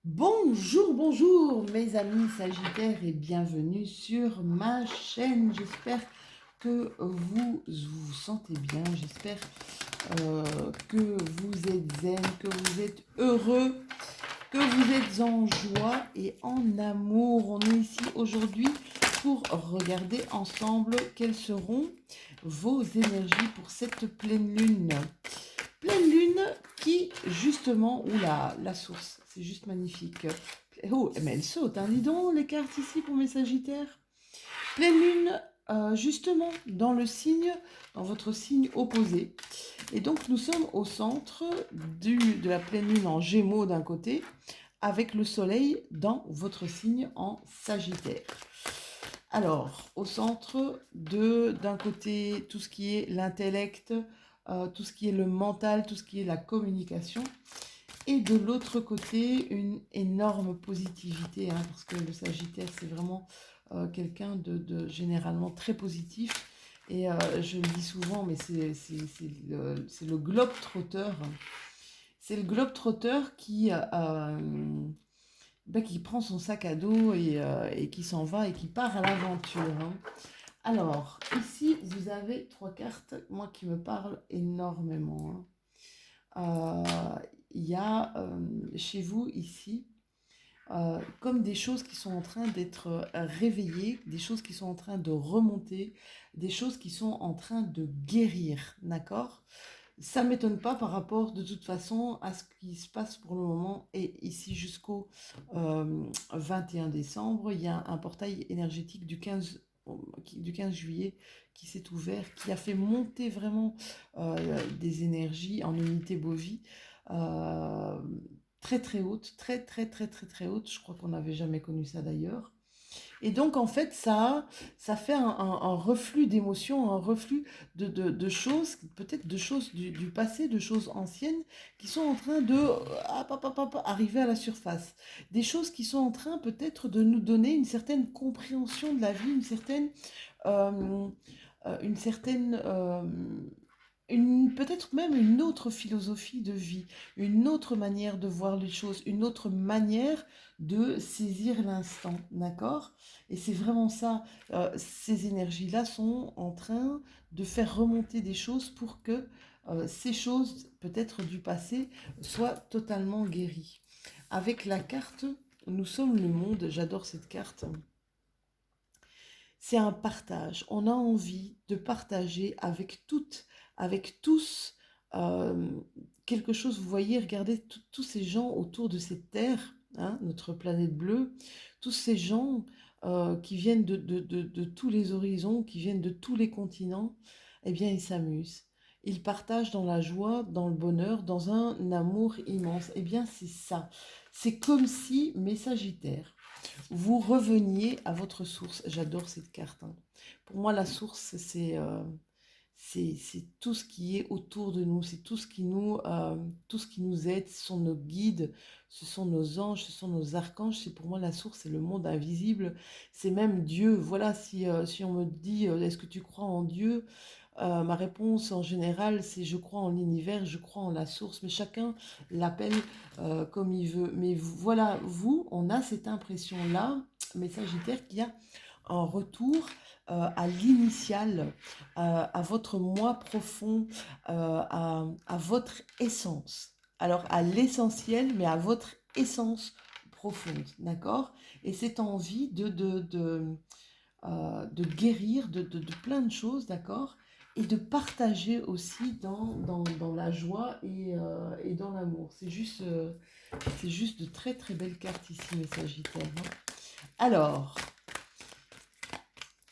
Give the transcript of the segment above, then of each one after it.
Bonjour, bonjour mes amis Sagittaires et bienvenue sur ma chaîne. J'espère que vous vous sentez bien, j'espère que vous êtes zen, que vous êtes heureux, que vous êtes en joie et en amour. On est ici aujourd'hui pour regarder ensemble quelles seront vos énergies pour cette pleine lune. Pleine lune qui, justement, oula, la source, c'est juste magnifique. Oh, mais elle saute, hein, dis donc, les cartes ici pour mes sagittaires. Pleine lune, justement, dans le signe, dans votre signe opposé. Et donc, nous sommes au centre de la pleine lune en gémeaux d'un côté, avec le soleil dans votre signe en sagittaire. Alors, au centre d'un côté, tout ce qui est l'intellect, tout ce qui est le mental, tout ce qui est la communication. Et de l'autre côté, une énorme positivité, hein, parce que le Sagittaire, c'est vraiment quelqu'un de généralement très positif. Et je le dis souvent, mais c'est le globe-trotteur. C'est le globe-trotteur qui prend son sac à dos et qui s'en va et qui part à l'aventure, hein. Alors, ici, vous avez trois cartes, moi, qui me parlent énormément, hein. Il y a chez vous, ici, comme des choses qui sont en train d'être réveillées, des choses qui sont en train de remonter, des choses qui sont en train de guérir, d'accord? Ça ne m'étonne pas par rapport de toute façon à ce qui se passe pour le moment. Et ici jusqu'au 21 décembre, il y a un portail énergétique du 15 juillet qui s'est ouvert, qui a fait monter vraiment des énergies en unité Bovi. euh, Très très haute, très très très très très haute. Je crois qu'on n'avait jamais connu ça d'ailleurs. Et donc, en fait, ça fait un reflux d'émotions, un reflux de choses, peut-être de choses du passé, de choses anciennes, qui sont en train de arriver à la surface. Des choses qui sont en train peut-être de nous donner une certaine compréhension de la vie, euh, une certaine peut-être même une autre philosophie de vie, une autre manière de voir les choses, une autre manière de saisir l'instant, d'accord? Et c'est vraiment ça, ces énergies-là sont en train de faire remonter des choses pour que ces choses, peut-être du passé, soient totalement guéries. Avec la carte, nous sommes le monde, j'adore cette carte. C'est un partage. On a envie de partager avec toutes, avec tous, euh, quelque chose. Vous voyez, regardez tous ces gens autour de cette terre, hein, notre planète bleue, tous ces gens qui viennent de tous les horizons, qui viennent de tous les continents, eh bien, ils s'amusent. Ils partagent dans la joie, dans le bonheur, dans un amour immense. Eh bien, c'est ça. C'est comme si mes Sagittaires, vous reveniez à votre source. J'adore cette carte, hein. Pour moi, la source, c'est tout ce qui est autour de nous, c'est tout ce qui nous aide, ce sont nos guides, ce sont nos anges, ce sont nos archanges. C'est pour moi la source, c'est le monde invisible, c'est même Dieu. Voilà, si on me dit, est-ce que tu crois en Dieu? Ma réponse en général, c'est je crois en l'univers, je crois en la source, mais chacun l'appelle comme il veut. Mais voilà, vous, on a cette impression-là, mes Sagittaires, qu'il y a un retour à l'initial, à votre moi profond, à votre essence. Alors à l'essentiel, mais à votre essence profonde, d'accord? Et cette envie de guérir de plein de choses, d'accord? Et de partager aussi dans la joie et dans l'amour. C'est juste de très très belles cartes ici, mes Sagittaires, hein. Alors,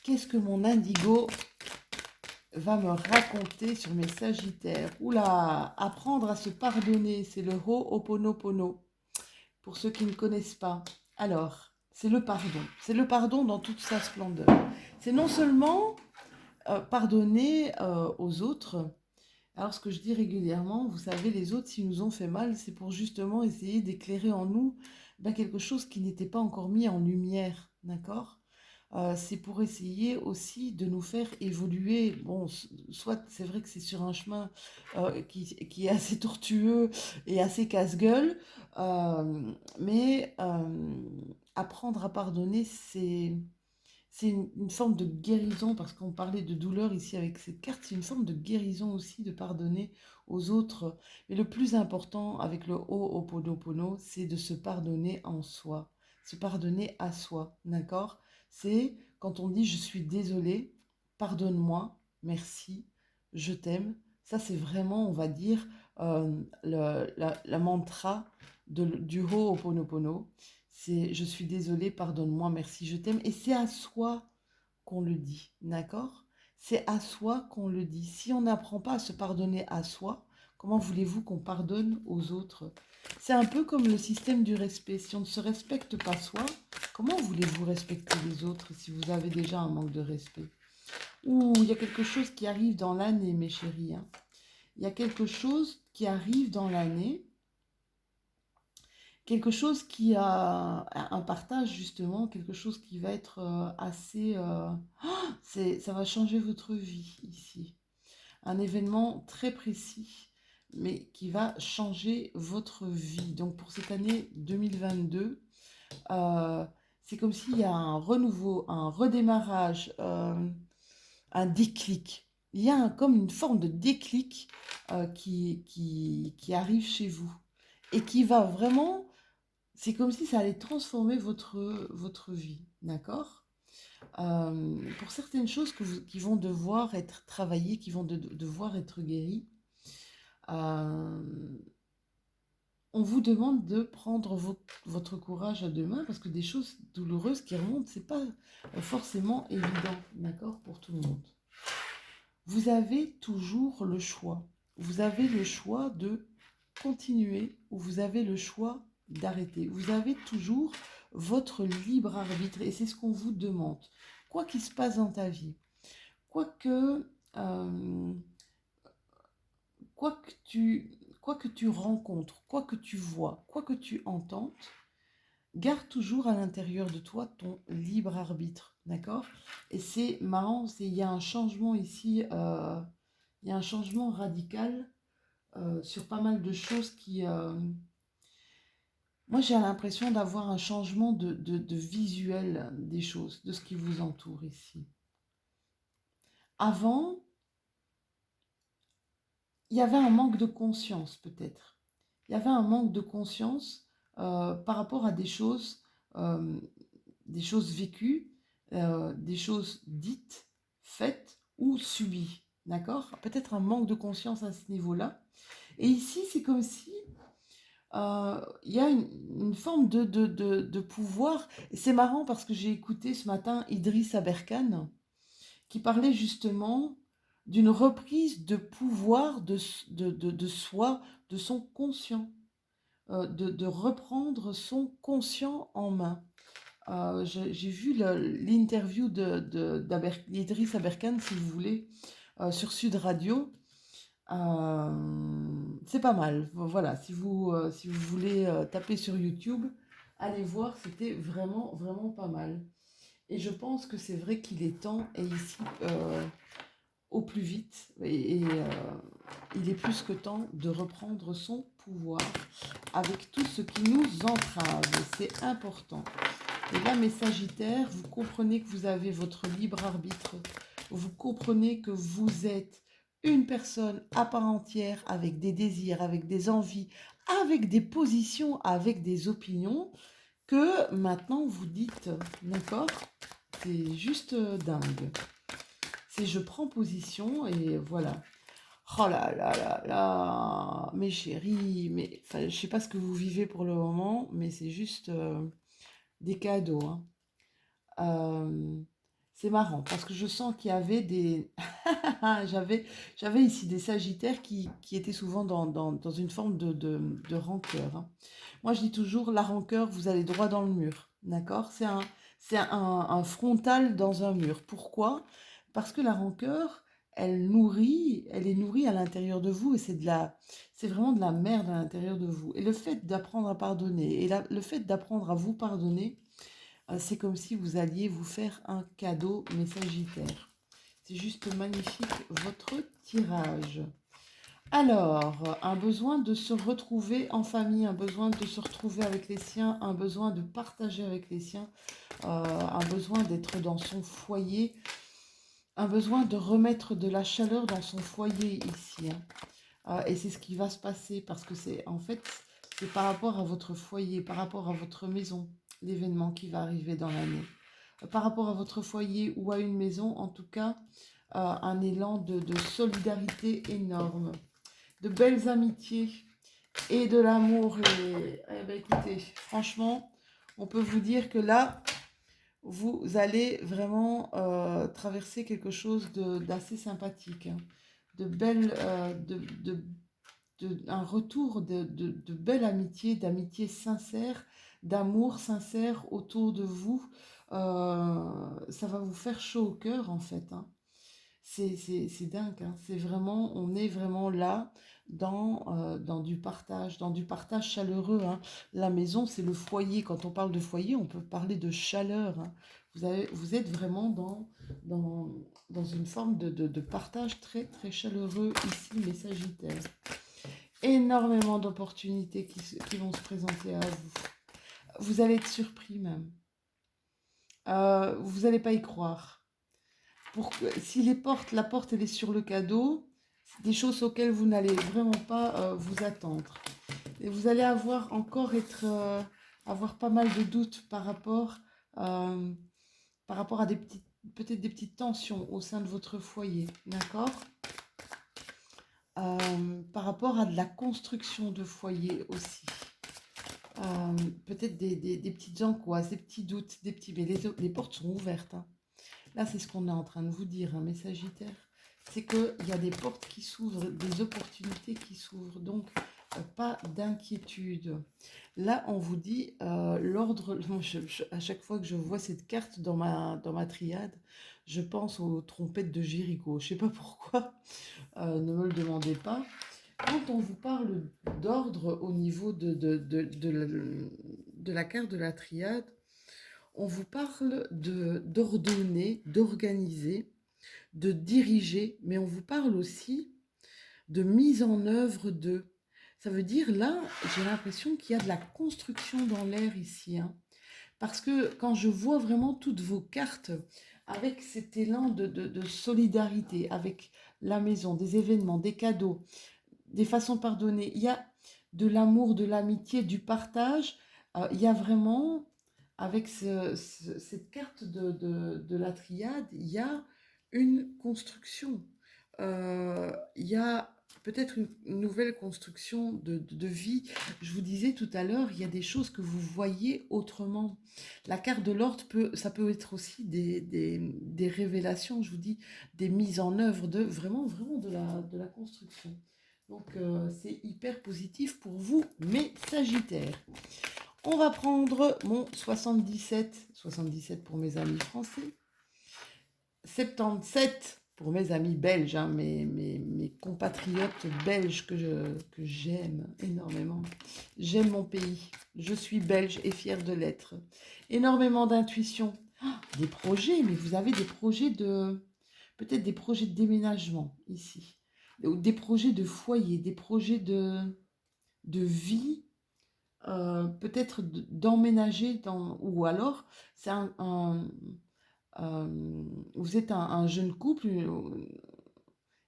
qu'est-ce que mon indigo va me raconter sur mes Sagittaires? Oula, apprendre à se pardonner, c'est le Ho'oponopono, pour ceux qui ne connaissent pas. Alors, c'est le pardon. C'est le pardon dans toute sa splendeur. C'est non seulement pardonner aux autres. Alors, ce que je dis régulièrement, vous savez, les autres, s'ils nous ont fait mal, c'est pour justement essayer d'éclairer en nous quelque chose qui n'était pas encore mis en lumière, d'accord? c'est pour essayer aussi de nous faire évoluer. Bon, soit c'est vrai que c'est sur un chemin qui est assez tortueux et assez casse-gueule, mais apprendre à pardonner, c'est une forme de guérison, parce qu'on parlait de douleur ici avec cette carte, c'est une forme de guérison aussi de pardonner aux autres. Mais le plus important avec le Ho'oponopono, c'est de se pardonner en soi, se pardonner à soi, d'accord? C'est quand on dit je suis désolé, pardonne-moi, merci, je t'aime. Ça, c'est vraiment, on va dire, la mantra du Ho'oponopono. C'est je suis désolé, pardonne-moi, merci, je t'aime. Et c'est à soi qu'on le dit, d'accord? C'est à soi qu'on le dit. Si on n'apprend pas à se pardonner à soi, comment voulez-vous qu'on pardonne aux autres? C'est un peu comme le système du respect. Si on ne se respecte pas soi, comment voulez-vous respecter les autres si vous avez déjà un manque de respect? Ou il y a quelque chose qui arrive dans l'année, mes chéris, hein. Il y a quelque chose qui arrive dans l'année, quelque chose qui a un partage justement, quelque chose qui va être assez... ça va changer votre vie ici. Un événement très précis, mais qui va changer votre vie. Donc pour cette année 2022, euh, c'est comme s'il y a un renouveau, un redémarrage, un déclic. Il y a comme une forme de déclic qui arrive chez vous et qui va vraiment, c'est comme si ça allait transformer votre vie, d'accord? Pour certaines choses qui vont devoir être travaillées, qui vont devoir être guéries, euh, on vous demande de prendre votre courage à deux mains parce que des choses douloureuses qui remontent, c'est pas forcément évident, d'accord, pour tout le monde. Vous avez toujours le choix. Vous avez le choix de continuer ou vous avez le choix d'arrêter. Vous avez toujours votre libre arbitre et c'est ce qu'on vous demande. Quoi qu'il se passe dans ta vie, quoi que, euh, quoi que tu, quoi que tu rencontres, quoi que tu vois, quoi que tu entends, garde toujours à l'intérieur de toi ton libre arbitre, d'accord? Et c'est marrant, il y a un changement ici, il y a un changement radical sur pas mal de choses qui... moi, j'ai l'impression d'avoir un changement de visuel des choses, de ce qui vous entoure ici. Avant, il y avait un manque de conscience, peut-être. Il y avait un manque de conscience par rapport à euh, des choses vécues, des choses dites, faites ou subies. D'accord? Peut-être un manque de conscience à ce niveau-là. Et ici, c'est comme si il y a une forme de pouvoir. Et c'est marrant parce que j'ai écouté ce matin Idriss Aberkane qui parlait justement d'une reprise de pouvoir de soi, de son conscient, de reprendre son conscient en main. J'ai vu l'interview d'Idriss Aberkane, si vous voulez, sur Sud Radio. C'est pas mal. Voilà, si vous voulez taper sur YouTube, allez voir, c'était vraiment, vraiment pas mal. Et je pense que c'est vrai qu'il est temps, et ici, au plus vite, il est plus que temps de reprendre son pouvoir avec tout ce qui nous entrave. C'est important. Et là, mes Sagittaires, vous comprenez que vous avez votre libre arbitre. Vous comprenez que vous êtes une personne à part entière avec des désirs, avec des envies, avec des positions, avec des opinions que maintenant vous dites, d'accord? C'est juste dingue. C'est je prends position et voilà. Oh là là là là, mes chéris, mais enfin, je sais pas ce que vous vivez pour le moment, mais c'est juste des cadeaux, hein. Euh, c'est marrant parce que je sens qu'il y avait des... j'avais ici des sagittaires qui étaient souvent dans une forme de rancœur, hein. Moi, je dis toujours, la rancœur, vous allez droit dans le mur, d'accord? C'est un frontal dans un mur. Pourquoi? Parce que la rancœur, elle est nourrie à l'intérieur de vous et c'est vraiment de la merde à l'intérieur de vous. Et le fait d'apprendre à pardonner et le fait d'apprendre à vous pardonner, C'est comme si vous alliez vous faire un cadeau, mes Sagittaires. C'est juste magnifique, votre tirage. Alors, un besoin de se retrouver en famille, un besoin de se retrouver avec les siens, un besoin de partager avec les siens, un besoin d'être dans son foyer, un besoin de remettre de la chaleur dans son foyer ici, hein. Et c'est ce qui va se passer parce que c'est en fait, c'est par rapport à votre foyer, par rapport à votre maison, l'événement qui va arriver dans l'année. Par rapport à votre foyer ou à une maison, en tout cas, un élan de solidarité énorme, de belles amitiés et de l'amour. Et eh ben, écoutez, franchement, on peut vous dire que là, vous allez vraiment traverser quelque chose d'assez sympathique, hein. De belles, un retour de belle amitié, d'amitié sincère, d'amour sincère autour de vous. Ça va vous faire chaud au cœur en fait, hein. C'est dingue, hein. C'est vraiment, on est vraiment là dans du partage chaleureux, hein. La maison, c'est le foyer. Quand on parle de foyer, on peut parler de chaleur, hein. Vous êtes vraiment dans, dans une forme de partage très, très chaleureux ici, mes Sagittaires. Énormément d'opportunités qui vont se présenter à vous. Vous allez être surpris même. Vous n'allez pas y croire. Si la porte elle est sur le cadeau, c'est des choses auxquelles vous n'allez vraiment pas vous attendre. Et vous allez avoir pas mal de doutes euh, par rapport à peut-être des petites tensions au sein de votre foyer, d'accord? Par rapport à de la construction de foyer aussi. Peut-être des petites angoisses, des petits doutes, mais les portes sont ouvertes, hein. Là, c'est ce qu'on est en train de vous dire, hein, mes Sagittaires. C'est qu'il y a des portes qui s'ouvrent, des opportunités qui s'ouvrent. Donc, pas d'inquiétude. Là, on vous dit l'ordre. À chaque fois que je vois cette carte dans ma triade, je pense aux trompettes de Jéricho. Je ne sais pas pourquoi, ne me le demandez pas. Quand on vous parle d'ordre au niveau de la carte de la triade, on vous parle d'ordonner, d'organiser, de diriger, mais on vous parle aussi de mise en œuvre de. Ça veut dire, là, j'ai l'impression qu'il y a de la construction dans l'air ici, hein. Parce que quand je vois vraiment toutes vos cartes avec cet élan de solidarité, avec la maison, des événements, des cadeaux, des façons de pardonner, il y a de l'amour, de l'amitié, du partage. Il y a vraiment, avec cette carte de la triade, il y a une construction. Il y a peut-être une nouvelle construction de vie. Je vous disais tout à l'heure, il y a des choses que vous voyez autrement. La carte de l'ordre, ça peut être aussi des révélations, je vous dis, des mises en œuvre, vraiment de la construction. Donc, c'est hyper positif pour vous, mes Sagittaires. On va prendre mon 77 pour mes amis français, 77 pour mes amis belges, hein, mes compatriotes belges que j'aime énormément. J'aime mon pays, je suis belge et fière de l'être. Énormément d'intuition. Des projets, mais vous avez des projets peut-être des projets de déménagement ici, ou des projets de foyer, des projets de vie, peut-être d'emménager ou alors c'est vous êtes un jeune couple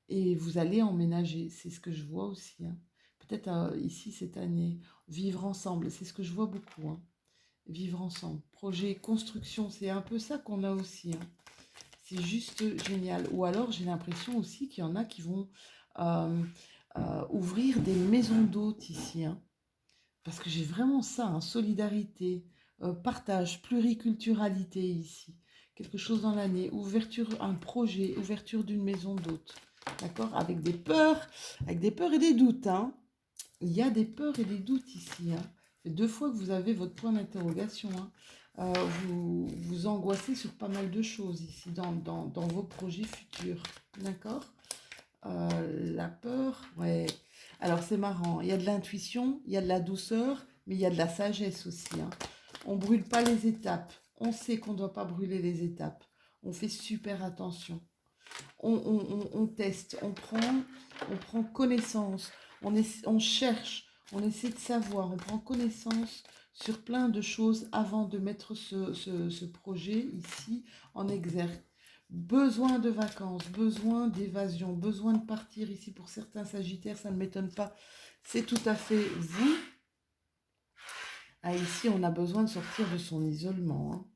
et vous allez emménager. C'est ce que je vois aussi, hein. Peut-être ici cette année, vivre ensemble, c'est ce que je vois beaucoup, hein. Vivre ensemble, projet, construction, c'est un peu ça qu'on a aussi, hein. C'est juste génial. Ou alors j'ai l'impression aussi qu'il y en a qui vont ouvrir des maisons d'hôtes ici, hein. Parce que j'ai vraiment ça, hein, solidarité, partage, pluriculturalité ici. Quelque chose dans l'année, ouverture, un projet, ouverture d'une maison d'hôte. D'accord? Avec des peurs et des doutes, hein. Il y a des peurs et des doutes ici, hein. C'est 2 fois que vous avez votre point d'interrogation, hein. Vous angoissez sur pas mal de choses ici dans vos projets futurs. D'accord? La peur, ouais. Alors c'est marrant, il y a de l'intuition, il y a de la douceur, mais il y a de la sagesse aussi, hein. On brûle pas les étapes, on sait qu'on ne doit pas brûler les étapes. On fait super attention. On teste, on prend connaissance, on cherche, on essaie de savoir, on prend connaissance sur plein de choses avant de mettre ce projet ici en exergue. Besoin de vacances, besoin d'évasion, besoin de partir ici pour certains Sagittaires, ça ne m'étonne pas. C'est tout à fait vous. Ah, ici, on a besoin de sortir de son isolement.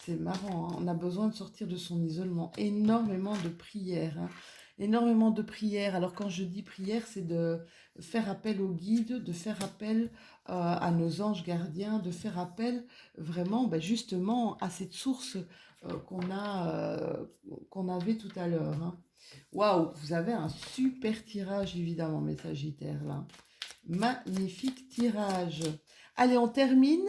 C'est marrant, hein. On a besoin de sortir de son isolement. Énormément de prières, hein. Énormément de prières. Alors quand je dis prière, c'est de faire appel au guide, de faire appel à nos anges gardiens, de faire appel vraiment justement à cette source qu'on avait tout à l'heure, hein. Waouh, vous avez un super tirage évidemment, mes Sagittaires là. Magnifique tirage. Allez, on termine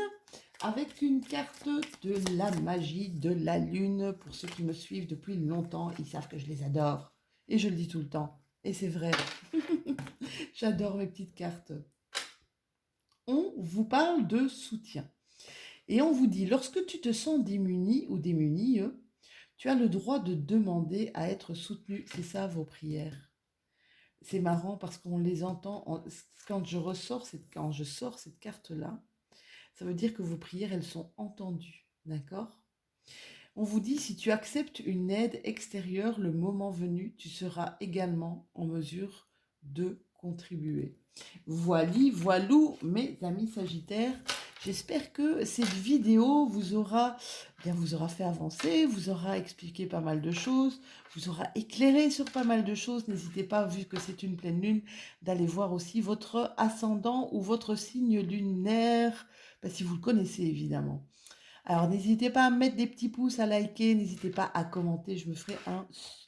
avec une carte de la magie de la lune. Pour ceux qui me suivent depuis longtemps, ils savent que je les adore. Et je le dis tout le temps. Et c'est vrai. J'adore mes petites cartes. On vous parle de soutien. Et on vous dit, lorsque tu te sens démuni ou démunie, tu as le droit de demander à être soutenu. C'est ça vos prières. C'est marrant parce qu'on les entend. Quand je sors cette carte-là, ça veut dire que vos prières, elles sont entendues. D'accord? On vous dit, si tu acceptes une aide extérieure le moment venu, tu seras également en mesure de contribuer. Voilou, mes amis Sagittaires. J'espère que cette vidéo vous aura fait avancer, vous aura expliqué pas mal de choses, vous aura éclairé sur pas mal de choses. N'hésitez pas, vu que c'est une pleine lune, d'aller voir aussi votre ascendant ou votre signe lunaire, si vous le connaissez évidemment. Alors, n'hésitez pas à mettre des petits pouces, à liker, n'hésitez pas à commenter. Je me ferai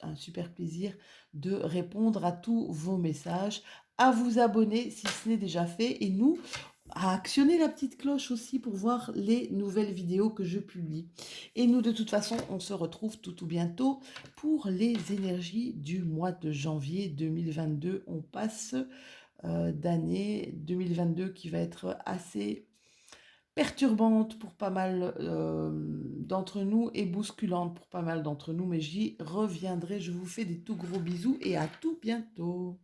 un super plaisir de répondre à tous vos messages, à vous abonner si ce n'est déjà fait, et nous, à actionner la petite cloche aussi pour voir les nouvelles vidéos que je publie. Et nous, de toute façon, on se retrouve tout bientôt pour les énergies du mois de janvier 2022. On passe d'année 2022 qui va être assez perturbante pour pas mal d'entre nous et bousculante pour pas mal d'entre nous, mais j'y reviendrai. Je vous fais des tout gros bisous et à tout bientôt.